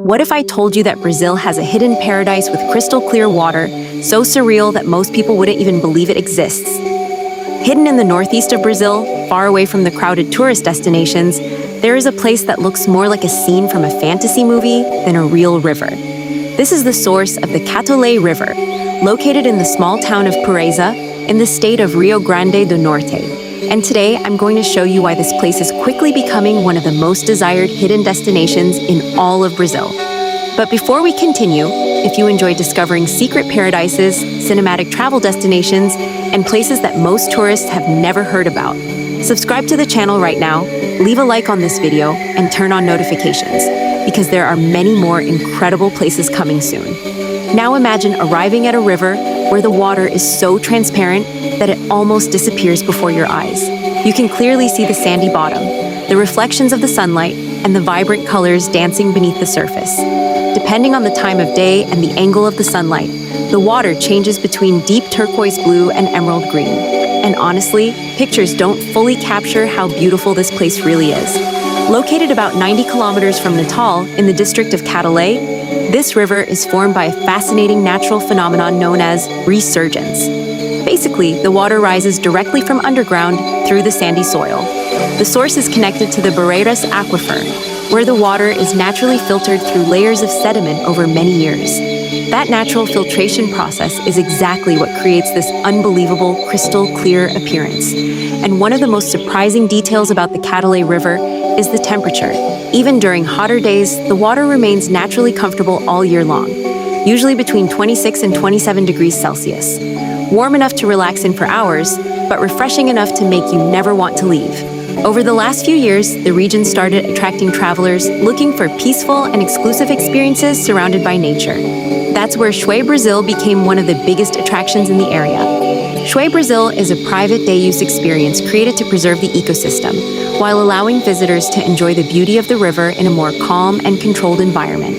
What if I told you that Brazil has a hidden paradise with crystal clear water, so surreal that most people wouldn't even believe it exists? Hidden in the northeast of Brazil, far away from the crowded tourist destinations, there is a place that looks more like a scene from a fantasy movie than a real river. This is the source of the Catolé River, located in the small town of Pureza, in the state of Rio Grande do Norte. And today, I'm going to show you why this place is quickly becoming one of the most desired hidden destinations in all of Brazil. But before we continue, if you enjoy discovering secret paradises, cinematic travel destinations, and places that most tourists have never heard about, subscribe to the channel right now, leave a like on this video, and turn on notifications, because there are many more incredible places coming soon. Now imagine arriving at a river where the water is so transparent that it almost disappears before your eyes. You can clearly see the sandy bottom, the reflections of the sunlight, and the vibrant colors dancing beneath the surface. Depending on the time of day and the angle of the sunlight, the water changes between deep turquoise blue and emerald green. And honestly, pictures don't fully capture how beautiful this place really is. Located about 90 kilometers from Natal in the district of Catolé, this river is formed by a fascinating natural phenomenon known as resurgence. Basically, the water rises directly from underground through the sandy soil. The source is connected to the Barreiras aquifer, where the water is naturally filtered through layers of sediment over many years. That natural filtration process is exactly what creates this unbelievable crystal clear appearance. And one of the most surprising details about the Catolé River is the temperature. Even during hotter days, the water remains naturally comfortable all year long, usually between 26 and 27 degrees Celsius. Warm enough to relax in for hours, but refreshing enough to make you never want to leave. Over the last few years, the region started attracting travelers looking for peaceful and exclusive experiences surrounded by nature. That's where Surreal Brazil became one of the biggest attractions in the area. Surreal Brazil is a private day-use experience created to preserve the ecosystem, while allowing visitors to enjoy the beauty of the river in a more calm and controlled environment.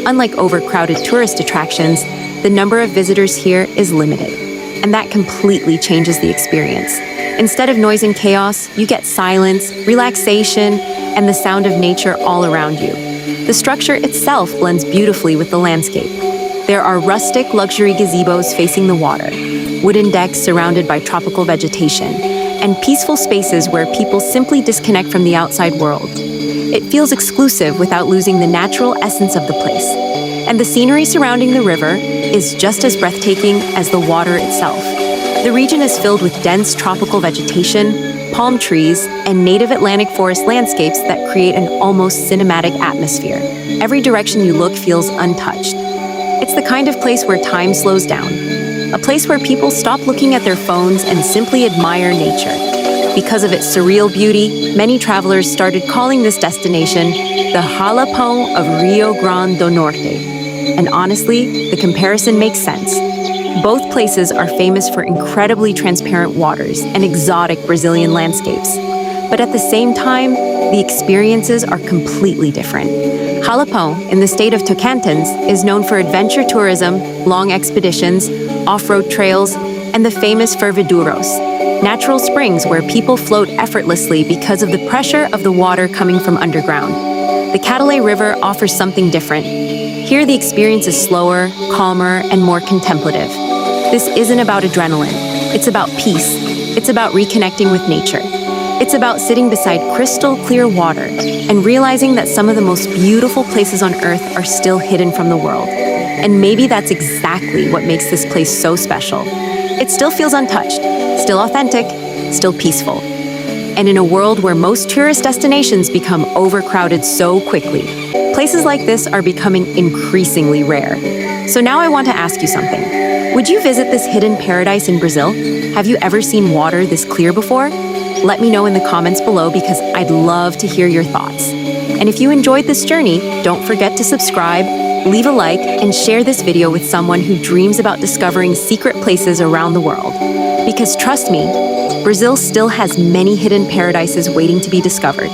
Unlike overcrowded tourist attractions, the number of visitors here is limited, and that completely changes the experience. Instead of noise and chaos, you get silence, relaxation, and the sound of nature all around you. The structure itself blends beautifully with the landscape. There are rustic luxury gazebos facing the water, wooden decks surrounded by tropical vegetation, and peaceful spaces where people simply disconnect from the outside world. It feels exclusive without losing the natural essence of the place. And the scenery surrounding the river is just as breathtaking as the water itself. The region is filled with dense tropical vegetation, palm trees, and native Atlantic forest landscapes that create an almost cinematic atmosphere. Every direction you look feels untouched. It's the kind of place where time slows down. A place where people stop looking at their phones and simply admire nature. Because of its surreal beauty, many travelers started calling this destination the Jalapão of Rio Grande do Norte. And honestly, the comparison makes sense. Both places are famous for incredibly transparent waters and exotic Brazilian landscapes. But at the same time, the experiences are completely different. Jalapão, in the state of Tocantins, is known for adventure tourism, long expeditions, off-road trails, and the famous ferveduros, natural springs where people float effortlessly because of the pressure of the water coming from underground. The Catolé River offers something different. Here the experience is slower, calmer, and more contemplative. This isn't about adrenaline. It's about peace. It's about reconnecting with nature. It's about sitting beside crystal clear water and realizing that some of the most beautiful places on Earth are still hidden from the world. And maybe that's exactly what makes this place so special. It still feels untouched, still authentic, still peaceful. And in a world where most tourist destinations become overcrowded so quickly, places like this are becoming increasingly rare. So now I want to ask you something. Would you visit this hidden paradise in Brazil? Have you ever seen water this clear before? Let me know in the comments below because I'd love to hear your thoughts. And if you enjoyed this journey, don't forget to subscribe, leave a like, and share this video with someone who dreams about discovering secret places around the world. Because trust me, Brazil still has many hidden paradises waiting to be discovered.